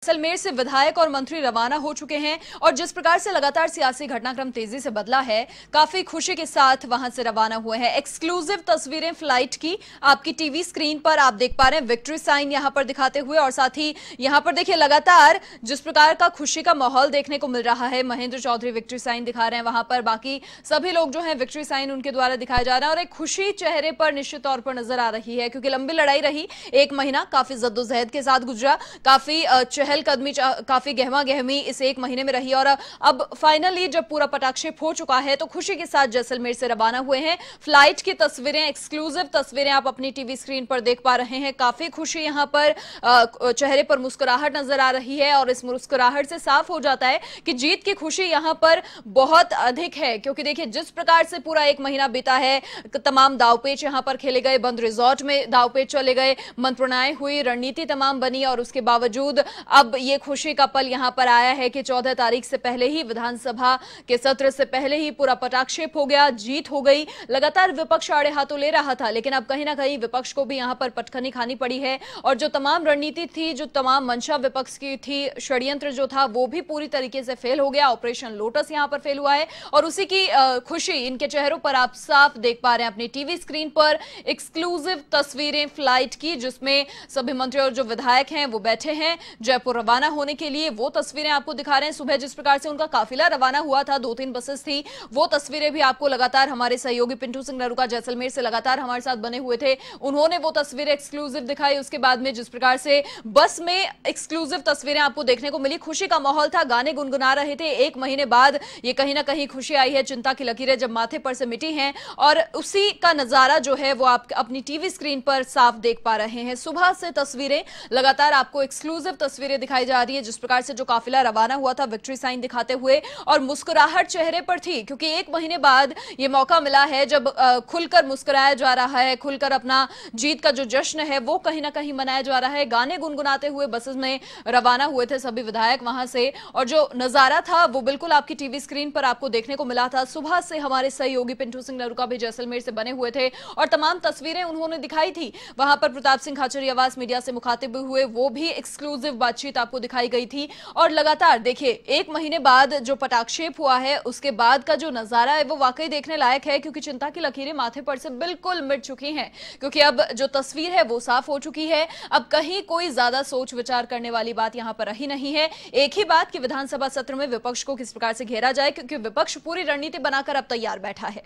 जैसलमेर से विधायक और मंत्री रवाना हो चुके हैं और जिस प्रकार से लगातार सियासी घटनाक्रम तेजी से बदला है, काफी खुशी के साथ वहां से रवाना हुए हैं। एक्सक्लूसिव तस्वीरें फ्लाइट की आपकी टीवी स्क्रीन पर आप देख पा रहे हैं, विक्ट्री साइन यहां पर दिखाते हुए। और साथ ही यहां पर देखिए लगातार जिस प्रकार का खुशी का माहौल देखने को मिल रहा है। महेंद्र चौधरी विक्ट्री साइन दिखा रहे हैं वहां पर, बाकी सभी लोग जो है विक्ट्री साइन उनके द्वारा दिखाया जा रहा है और एक खुशी चेहरे पर निश्चित तौर पर नजर आ रही है, क्योंकि लंबी लड़ाई रही, एक महीना काफी जद्दोजहद के साथ गुजरा, काफी चहलकदमी, काफी गहमा गहमी इस एक महीने में रही और अब फाइनली जब पूरा पटाक्षेप हो चुका है तो खुशी के साथ जैसलमेर से रवाना हुए हैं। फ्लाइट की तस्वीरें, एक्सक्लूसिव तस्वीरें आप अपनी टीवी स्क्रीन पर देख पा रहे हैं। काफी खुशी यहां पर, चेहरे पर मुस्कुराहट नजर आ रही है और इस मुस्कुराहट से साफ हो जाता है कि जीत की खुशी यहां पर बहुत अधिक है, क्योंकि देखिए जिस प्रकार से पूरा एक महीना बीता है, तमाम दावपेच यहां पर खेले गए, बंद रिजॉर्ट में दावपेच चले गए, मंत्रणाएं हुई, रणनीति तमाम बनी और उसके बावजूद अब ये खुशी का पल यहां पर आया है कि 14 तारीख से पहले ही, विधानसभा के सत्र से पहले ही पूरा पटाक्षेप हो गया, जीत हो गई। लगातार विपक्ष आड़े हाथों ले रहा था, लेकिन अब कहीं ना कहीं विपक्ष को भी यहां पर पटखनी खानी पड़ी है और जो तमाम रणनीति थी, जो तमाम मंशा विपक्ष की थी, षड्यंत्र जो था वो भी पूरी तरीके से फेल हो गया। ऑपरेशन लोटस यहां पर फेल हुआ है और उसी की खुशी इनके चेहरों पर आप साफ देख पा रहे हैं अपनी टीवी स्क्रीन पर। एक्सक्लूसिव तस्वीरें फ्लाइट की जिसमें सभी मंत्री और जो विधायक हैं वो बैठे हैं जयपुर रवाना होने के लिए, वो तस्वीरें आपको दिखा रहे हैं। सुबह जिस प्रकार से उनका काफिला रवाना हुआ था, 2-3 बसेस थी, वो तस्वीरें भी आपको लगातार हमारे सहयोगी पिंटू सिंह नरूका जैसलमेर से लगातार हमारे साथ बने हुए थे, उन्होंने वो तस्वीरें एक्सक्लूसिव दिखाई। उसके बाद में जिस प्रकार से बस में एक्सक्लूसिव तस्वीरें आपको देखने को मिली, खुशी का माहौल था, गाने गुनगुना रहे थे। एक महीने बाद ये कहीं ना कहीं खुशी आई है, चिंता की लकीरें जब माथे पर से मिटी हैं और उसी का नजारा जो है वो आप अपनी टीवी स्क्रीन पर साफ देख पा रहे हैं। सुबह से तस्वीरें लगातार आपको एक्सक्लूसिव तस्वीरें दिखाई जा रही है, जिस प्रकार से जो काफिला रवाना हुआ था विक्ट्री साइन दिखाते हुए और मुस्कुराहट चेहरे पर थी, क्योंकि एक महीने बाद ये मौका मिला है जब खुलकर मुस्कुराया जा रहा है, खुलकर अपना जीत का जो जश्न है वो कहीं ना कहीं मनाया जा रहा है। गाने गुनगुनाते हुए बसेस में रवाना हुए थे सभी विधायक वहां से और जो नजारा था वो बिल्कुल आपकी टीवी स्क्रीन पर आपको देखने को मिला था। सुबह से हमारे सहयोगी पिंटू सिंह नरूका भी जैसलमेर से बने हुए थे और तमाम तस्वीरें उन्होंने दिखाई थी। वहां पर प्रताप सिंह खाचरियावास मीडिया से मुखातिब हुए, वो भी एक्सक्लूसिव बातचीत आपको दिखाई गई थी। और लगातार देखिए एक महीने बाद जो पटाक्षेप हुआ है उसके बाद का जो नजारा है वो वाकई देखने लायक है, क्योंकि चिंता की लकीरें माथे पर से बिल्कुल मिट चुकी हैं, क्योंकि अब जो तस्वीर है वो साफ हो चुकी है। अब कहीं कोई ज्यादा सोच विचार करने वाली बात यहां पर रही नहीं है। एक ही बात कि विधानसभा सत्र में विपक्ष को किस प्रकार से घेरा जाए, क्योंकि विपक्ष पूरी रणनीति बनाकर अब तैयार बैठा है।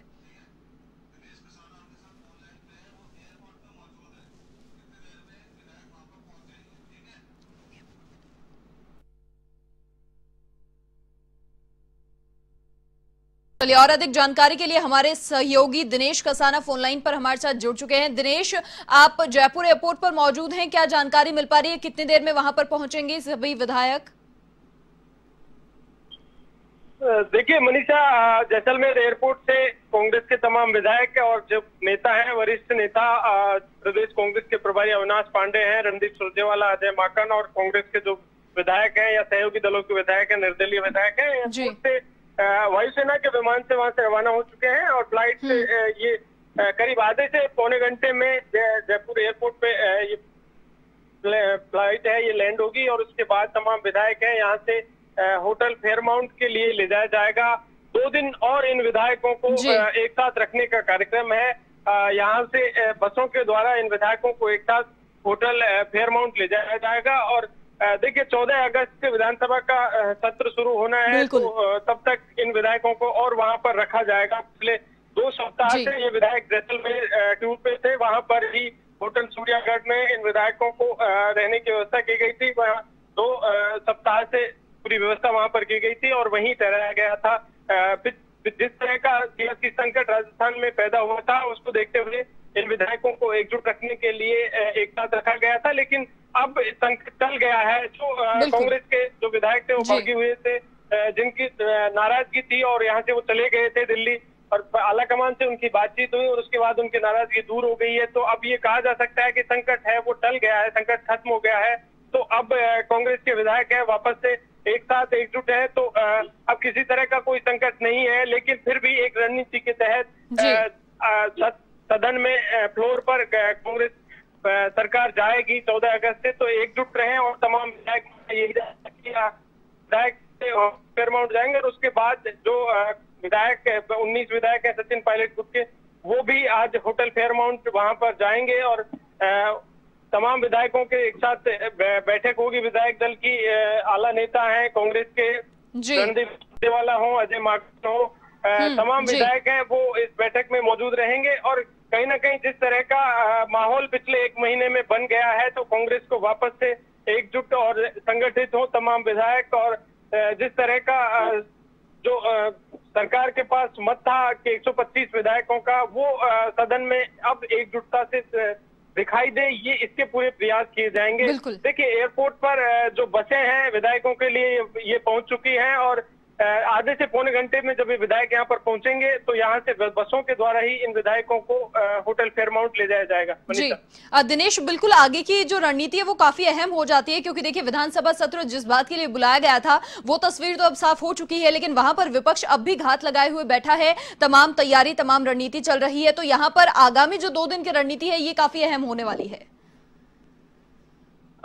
चलिए और अधिक जानकारी के लिए हमारे सहयोगी दिनेश कसाना फोनलाइन पर हमारे साथ जुड़ चुके हैं। दिनेश, आप जयपुर एयरपोर्ट पर मौजूद हैं, क्या जानकारी मिल पा रही है, कितनी देर में वहां पर पहुंचेंगे सभी विधायक? देखिए मनीषा, जैसलमेर एयरपोर्ट से कांग्रेस के तमाम विधायक और जो नेता हैं, वरिष्ठ नेता प्रदेश कांग्रेस के प्रभारी अविनाश पांडे हैं, रणदीप सुरजेवाला, अजय माकन और कांग्रेस के जो विधायक हैं या सहयोगी दलों के विधायक हैं, निर्दलीय विधायक हैं, एयरपोर्ट से वायुसेना के विमान से वहां से रवाना हो चुके हैं और फ्लाइट से ये करीब आधे से पौने घंटे में जयपुर एयरपोर्ट पे ये फ्लाइट है, ये लैंड होगी और उसके बाद तमाम विधायक हैं यहाँ से होटल फेयरमाउंट के लिए ले जाया जाएगा। 2 दिन और इन विधायकों को एक साथ रखने का कार्यक्रम है। यहाँ से बसों के द्वारा इन विधायकों को एक साथ होटल फेयरमाउंट ले जाया जाएगा और देखिए 14 अगस्त से विधानसभा का सत्र शुरू होना है, तो तब तक इन विधायकों को और वहां पर रखा जाएगा। पिछले 2 सप्ताह से ये विधायक जैसलमेर टूर पे थे, वहां पर ही होटल सूर्यागढ़ में इन विधायकों को रहने की व्यवस्था की गई थी। वहाँ 2 सप्ताह से पूरी व्यवस्था वहां पर की गई थी और वहीं ठहराया गया था। जिस तरह का सियासी संकट राजस्थान में पैदा हुआ था उसको देखते हुए इन विधायकों को एकजुट रखने के लिए एक साथ रखा गया था, लेकिन अब संकट टल गया है। जो कांग्रेस के जो विधायक थे वो भागे हुए थे, जिनकी नाराजगी थी और यहाँ से वो चले गए थे दिल्ली और आलाकमान से उनकी बातचीत हुई और उसके बाद उनकी नाराजगी दूर हो गई है। तो अब ये कहा जा सकता है कि संकट है वो टल गया है, संकट खत्म हो गया है। तो अब कांग्रेस के विधायक है वापस से एक साथ एकजुट है, तो अब किसी तरह का कोई संकट नहीं है, लेकिन फिर भी एक रणनीति के तहत सदन में फ्लोर पर कांग्रेस सरकार जाएगी 14 अगस्त से, तो एकजुट रहे और तमाम विधायक यही विधायक फेयरमाउंट जाएंगे और उसके बाद जो विधायक 19 विधायक है सचिन पायलट गुट के, वो भी आज होटल फेयरमाउंट वहां पर जाएंगे और तमाम विधायकों के एक साथ बैठक होगी। विधायक दल की आला नेता हैं कांग्रेस के, रणदीप सुरजेवाला हो, अजय माकन हो, तमाम विधायक हैं, वो इस बैठक में मौजूद रहेंगे। और कहीं ना कहीं जिस तरह का माहौल पिछले 1 महीने में बन गया है, तो कांग्रेस को वापस से एकजुट और संगठित हो तमाम विधायक, और जिस तरह का जो सरकार के पास मत था कि 125 विधायकों का, वो सदन में अब एकजुटता से दिखाई दे, ये इसके पूरे प्रयास किए जाएंगे। देखिए, एयरपोर्ट पर जो बसें हैं विधायकों के लिए ये पहुंच चुकी हैं और आधे से पौने घंटे में जब ये विधायक यहाँ पर पहुंचेंगे तो यहाँ से बसों के द्वारा ही इन विधायकों को होटल फेयरमाउंट ले जाया जाएगा। जी दिनेश, बिल्कुल आगे की जो रणनीति है वो काफी अहम हो जाती है, क्योंकि देखिए विधानसभा सत्र जिस बात के लिए बुलाया गया था वो तस्वीर तो अब साफ हो चुकी है, लेकिन वहां पर विपक्ष अब भी घात लगाए हुए बैठा है। तमाम तैयारी, तमाम रणनीति चल रही है, तो यहाँ पर आगामी जो 2 दिन की रणनीति है ये काफी अहम होने वाली है।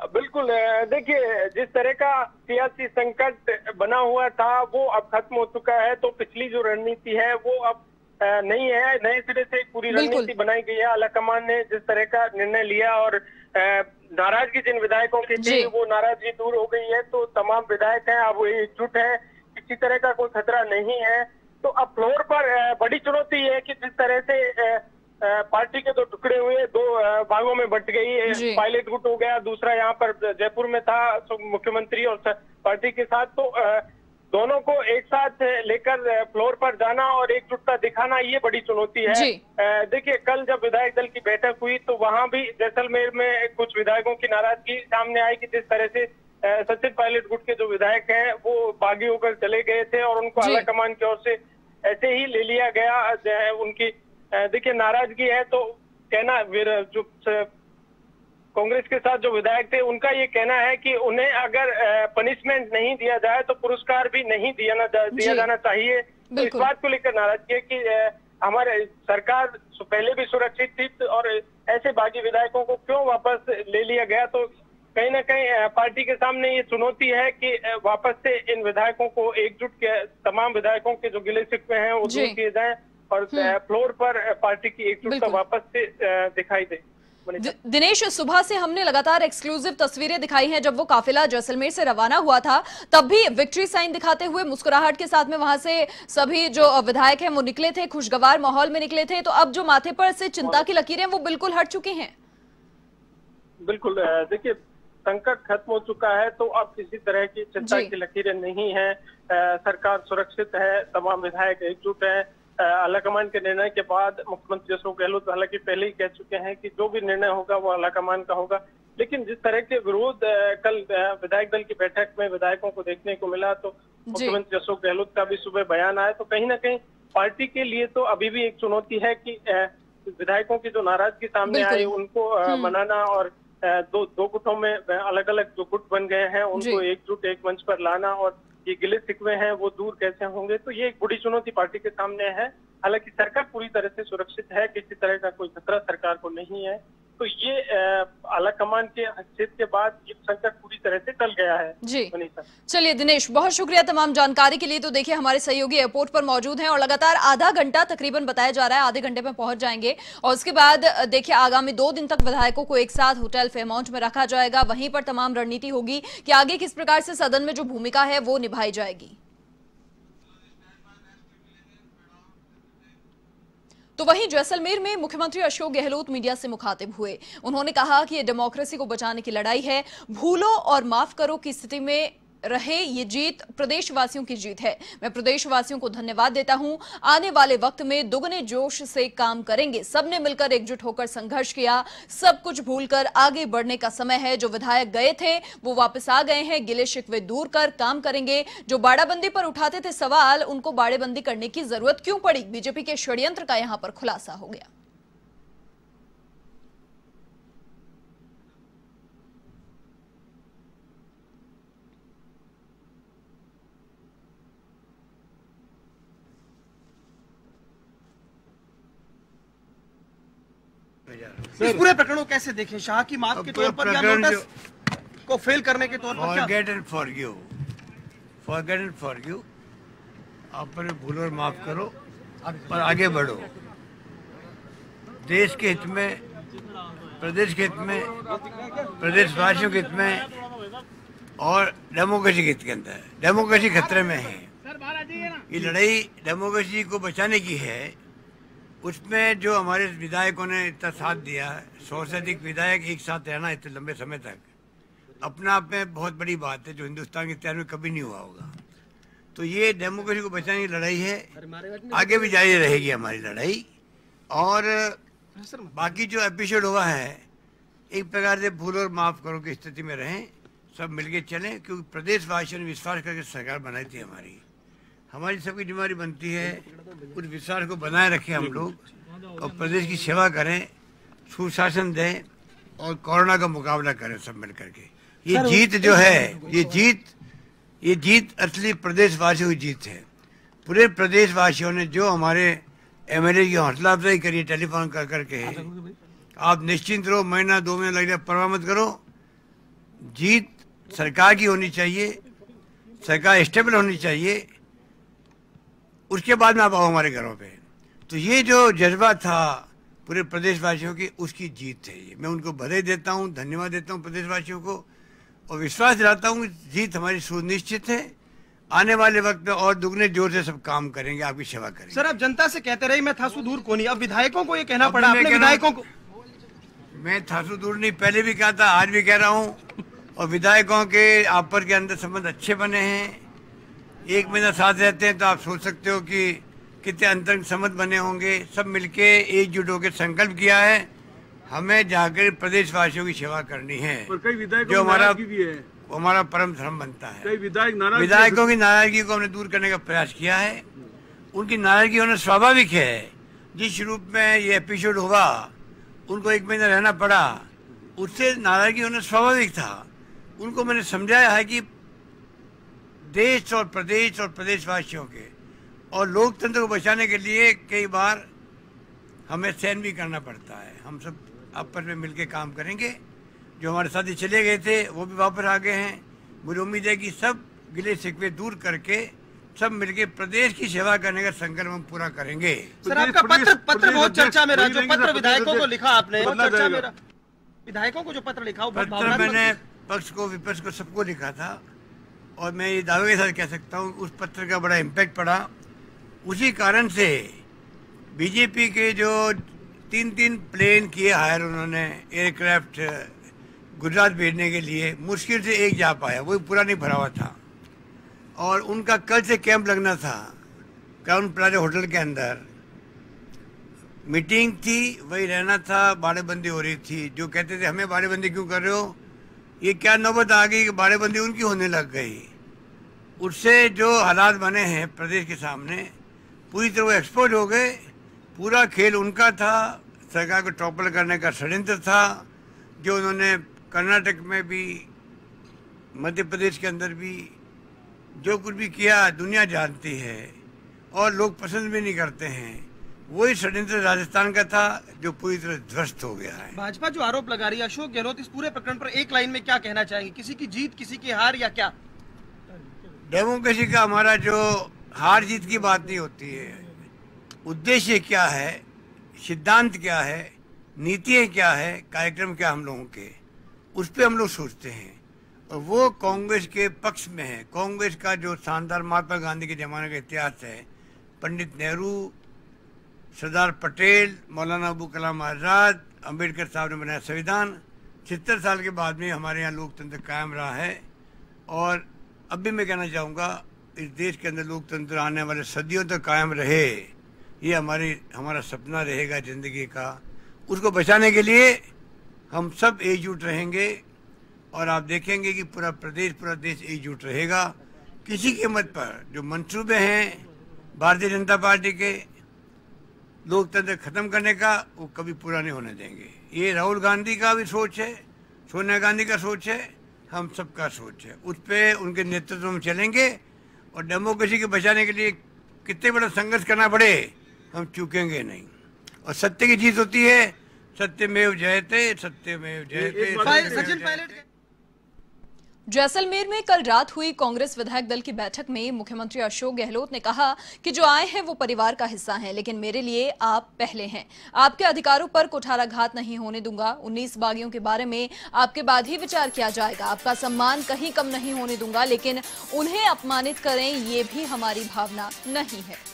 बिल्कुल, देखिए जिस तरह का सियासी संकट बना हुआ था वो अब खत्म हो चुका है, तो पिछली जो रणनीति है वो अब नहीं है, नए सिरे से पूरी रणनीति बनाई गई है। आलाकमान ने जिस तरह का निर्णय लिया और नाराजगी जिन विधायकों की थी वो नाराजगी दूर हो गई है, तो तमाम विधायक हैं अब एकजुट है, किसी तरह का कोई खतरा नहीं है। तो अब फ्लोर पर बड़ी चुनौती है कि जिस तरह से पार्टी के 2 टुकड़े हुए, 2 भागों में बंट गई है। पायलट गुट हो गया, दूसरा यहाँ पर जयपुर में था मुख्यमंत्री और पार्टी के साथ, तो दोनों को एक साथ लेकर फ्लोर पर जाना और एकजुटता दिखाना, ये बड़ी चुनौती है। देखिए, कल जब विधायक दल की बैठक हुई तो वहां भी जैसलमेर में कुछ विधायकों की नाराजगी सामने आई कि जिस तरह से सचिन पायलट गुट के जो विधायक हैं वो बागी होकर चले गए थे और उनको आलाकमान की ओर से ऐसे ही ले लिया गया। उनकी देखिए नाराजगी है, तो कहना जो कांग्रेस के साथ जो विधायक थे उनका ये कहना है कि उन्हें अगर पनिशमेंट नहीं दिया जाए तो पुरस्कार भी नहीं दिया जाना चाहिए। तो इस बात को लेकर नाराजगी है कि हमारे सरकार पहले भी सुरक्षित थी और ऐसे बागी विधायकों को क्यों वापस ले लिया गया। तो कहीं ना कहीं पार्टी के सामने ये चुनौती है कि वापस से इन विधायकों को एकजुट के, तमाम विधायकों के जो गिले शिकवे हैं वो दूर किए जाएं और फ्लोर पर पार्टी की एकजुटता वापस से दिखाई दे। दिनेश, सुबह से हमने लगातार एक्सक्लूसिव तस्वीरें दिखाई हैं। जब वो काफिला जैसलमेर से रवाना हुआ था तब भी विक्ट्री साइन दिखाते हुए मुस्कुराहट के साथ में वहां से सभी जो विधायक हैं वो निकले थे, खुशगवार माहौल में निकले थे। तो अब जो माथे पर से चिंता की लकीरें वो बिल्कुल हट चुकी हैं। बिल्कुल, देखिए संकट खत्म हो चुका है, तो अब किसी तरह की चिंता की लकीरें नहीं है। सरकार सुरक्षित है, तमाम विधायक एकजुट है। आलाकमान के निर्णय के बाद मुख्यमंत्री अशोक गहलोत हालांकि पहले ही कह चुके हैं कि जो भी निर्णय होगा वो आलाकमान का होगा, लेकिन जिस तरह के विरोध कल विधायक दल की बैठक में विधायकों को देखने को मिला, तो मुख्यमंत्री अशोक गहलोत का भी सुबह बयान आया, तो कहीं ना कहीं पार्टी के लिए तो अभी भी एक चुनौती है कि विधायकों की जो नाराजगी सामने आई उनको मनाना और दो गुटों में अलग अलग जो गुट बन गए हैं उनको एकजुट एक मंच पर लाना और ये गिले शिकवे हैं वो दूर कैसे होंगे। तो ये एक बड़ी चुनौती पार्टी के सामने है। हालांकि सरकार पूरी तरह से सुरक्षित है, किसी तरह का कोई खतरा सरकार को नहीं है। तो ये आलाकमान के हस्तक्षेप के बाद ये संकट पूरी तरह से टल गया है। जी चलिए दिनेश, बहुत शुक्रिया तमाम जानकारी के लिए। तो देखिए हमारे सहयोगी एयरपोर्ट पर मौजूद हैं और लगातार आधा घंटा तकरीबन बताया जा रहा है, आधे घंटे में पहुंच जाएंगे और उसके बाद देखिए आगामी 2 दिन तक विधायकों को एक साथ होटल फेयरमाउंट में रखा जाएगा। वहीं पर तमाम रणनीति होगी कि आगे किस प्रकार से सदन में जो भूमिका है वो निभाई जाएगी। तो वहीं जैसलमेर में मुख्यमंत्री अशोक गहलोत मीडिया से मुखातिब हुए। उन्होंने कहा कि ये डेमोक्रेसी को बचाने की लड़ाई है, भूलो और माफ करो की स्थिति में रहे ये जीत प्रदेशवासियों की जीत है। मैं प्रदेशवासियों को धन्यवाद देता हूं। आने वाले वक्त में दुगने जोश से काम करेंगे। सबने मिलकर एकजुट होकर संघर्ष किया, सब कुछ भूलकर आगे बढ़ने का समय है। जो विधायक गए थे वो वापस आ गए हैं, गिले शिकवे दूर कर काम करेंगे। जो बाड़ाबंदी पर उठाते थे सवाल, उनको बाड़ेबंदी करने की जरूरत क्यों पड़ी? बीजेपी के षड्यंत्र का यहां पर खुलासा हो गया। इस पूरे प्रकरण को कैसे देखें? शाह की माफ के तौर पर या नोटिस को फेल करने के तौर पर? Forget and forgive. Forget and forgive, आप पर भूल और माफ करो और आगे बढ़ो। देश के हित में, प्रदेश के हित में, प्रदेशवासियों के हित में और डेमोक्रेसी के हित के अंदर। डेमोक्रेसी खतरे में है। ये लड़ाई डेमोक्रेसी को बचाने की है। उसमें जो हमारे विधायकों ने इतना साथ दिया, 100 से अधिक विधायक एक साथ रहना इतने लंबे समय तक, अपना आप में बहुत बड़ी बात है, जो हिंदुस्तान के इतिहास में कभी नहीं हुआ होगा। तो ये डेमोक्रेसी को बचाने की लड़ाई है, आगे भी जारी रहेगी हमारी लड़ाई। और बाकी जो एपिसोड हुआ है, एक प्रकार से भूल और माफ करो की स्थिति में रहें, सब मिलके चलें, क्योंकि प्रदेशवासियों ने विश्वास करके सरकार बनाई थी। हमारी सबकी जिम्मेदारी बनती है उस विश्वास को बनाए रखें हम लोग और प्रदेश की सेवा करें, सुशासन दें और कोरोना का मुकाबला करें सब मिल करके। ये जीत जो है, ये जीत असली प्रदेशवासियों की जीत है। पूरे प्रदेशवासियों ने जो हमारे एमएलए की हौसला अफजाई करी टेलीफोन कर करके, आप निश्चिंत रहो, महीना 2 महीने लग जाए, परवाह मत करो। जीत सरकार की होनी चाहिए, सरकार स्टेबल होनी चाहिए, उसके बाद में आप आओ हमारे घरों पे। तो ये जो जज्बा था पूरे प्रदेशवासियों की, उसकी जीत है। ये मैं उनको बधाई देता हूँ, धन्यवाद देता हूँ प्रदेशवासियों को और विश्वास दिलाता हूँ जीत हमारी सुनिश्चित है। आने वाले वक्त में और दुगने जोर से सब काम करेंगे, आपकी सेवा करेंगे। सर, आप जनता से कहते रहे मैं थासु दूर को नहीं, अब विधायकों को ये कहना पड़ा, अपने विधायकों को। मैं थासु दूर नहीं, पहले भी कहा था, आज भी कह रहा हूँ। और विधायकों के आपस के अंदर संबंध अच्छे बने हैं, 1 महीना साथ रहते हैं, तो आप सोच सकते हो कि कितने अंतरंग संबंध बने होंगे। सब मिलके एकजुट होकर संकल्प किया है, हमें जाकर प्रदेशवासियों की सेवा करनी है, जो हमारा परम धर्म बनता है। कई विधायकों की नाराजगी को हमने दूर करने का प्रयास किया है। उनकी नाराजगी होना स्वाभाविक है। जिस रूप में ये एपिसोड हुआ, उनको 1 महीना रहना पड़ा, उससे नाराजगी होना स्वाभाविक था। उनको मैंने समझाया है कि देश और प्रदेशवासियों के और लोकतंत्र को बचाने के लिए कई बार हमें सहन भी करना पड़ता है। हम सब आपस में मिलकर काम करेंगे। जो हमारे साथी चले गए थे वो भी वापस आ गए हैं। मुझे उम्मीद है कि सब गिले शिकवे दूर करके सब मिलके प्रदेश की सेवा करने का संकल्प हम पूरा करेंगे। सर, आपका पत्र बहुत चर्चा में रहा, जो पत्र विधायकों को लिखा आपने, चर्चा में रहा। विधायकों को जो पत्र लिखा, पत्र मैंने पक्ष को विपक्ष को सबको लिखा था और मैं ये दावे के साथ कह सकता हूँ उस पत्र का बड़ा इम्पैक्ट पड़ा। उसी कारण से बीजेपी के जो 3 प्लेन किए हायर उन्होंने एयरक्राफ्ट गुजरात भेजने के लिए, मुश्किल से एक जा पाया, वही पूरा नहीं भरा हुआ था। और उनका कल से कैंप लगना था क्राउन प्लाजा होटल के अंदर, मीटिंग थी, वही रहना था, बाड़ेबंदी हो रही थी। जो कहते थे हमें बाड़ेबंदी क्यों कर रहे हो, ये क्या नौबत आ गई कि बाड़ेबंदी उनकी होने लग गई। उससे जो हालात बने हैं प्रदेश के सामने, पूरी तरह वो एक्सपोज हो गए। पूरा खेल उनका था, सरकार को टॉपल करने का षड्यंत्र था, जो उन्होंने कर्नाटक में भी, मध्य प्रदेश के अंदर भी जो कुछ भी किया दुनिया जानती है और लोग पसंद भी नहीं करते हैं। वही षड्यंत्र राजस्थान का था जो पूरी तरह ध्वस्त हो गया है। भाजपा जो आरोप लगा रही है, अशोक गहलोत इस पूरे प्रकरण पर एक लाइन में क्या कहना चाहेंगे? किसी की जीत, किसी की हार, या क्या? डेमोक्रेसी का हमारा जो हार जीत की बात नहीं होती है, उद्देश्य क्या है, सिद्धांत क्या है, नीतियाँ क्या है, कार्यक्रम क्या हम लोगों के, उस पर हम लोग सोचते हैं। और वो कांग्रेस के पक्ष में है। कांग्रेस का जो शानदार महात्मा गांधी के ज़माने का इतिहास है, पंडित नेहरू, सरदार पटेल, मौलाना अबुल कलाम आज़ाद, अंबेडकर साहब ने बनाया संविधान, 70 साल के बाद में हमारे यहाँ लोकतंत्र कायम रहा है। और अब भी मैं कहना चाहूँगा, इस देश के अंदर लोकतंत्र आने वाले सदियों तक कायम रहे, ये हमारा सपना रहेगा ज़िंदगी का। उसको बचाने के लिए हम सब एकजुट रहेंगे और आप देखेंगे कि पूरा देश एकजुट रहेगा। किसी कीमत पर जो मंसूबे हैं भारतीय जनता पार्टी के लोकतंत्र खत्म करने का, वो कभी पूरा नहीं होने देंगे। ये राहुल गांधी का भी सोच है, सोनिया गांधी का सोच है, हम सबका सोच है। उस पर उनके नेतृत्व में चलेंगे और डेमोक्रेसी के बचाने के लिए कितने बड़ा संघर्ष करना पड़े, हम चूकेंगे नहीं। और सत्य की जीत होती है, सत्यमेव जयते, सत्यमेव जयते। सचिन पायलट जैसलमेर में कल रात हुई कांग्रेस विधायक दल की बैठक में मुख्यमंत्री अशोक गहलोत ने कहा कि जो आए हैं वो परिवार का हिस्सा हैं, लेकिन मेरे लिए आप पहले हैं। आपके अधिकारों पर कुठाराघात नहीं होने दूंगा। 19 बागियों के बारे में आपके बाद ही विचार किया जाएगा। आपका सम्मान कहीं कम नहीं होने दूंगा, लेकिन उन्हें अपमानित करें ये भी हमारी भावना नहीं है।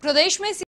प्रदेश में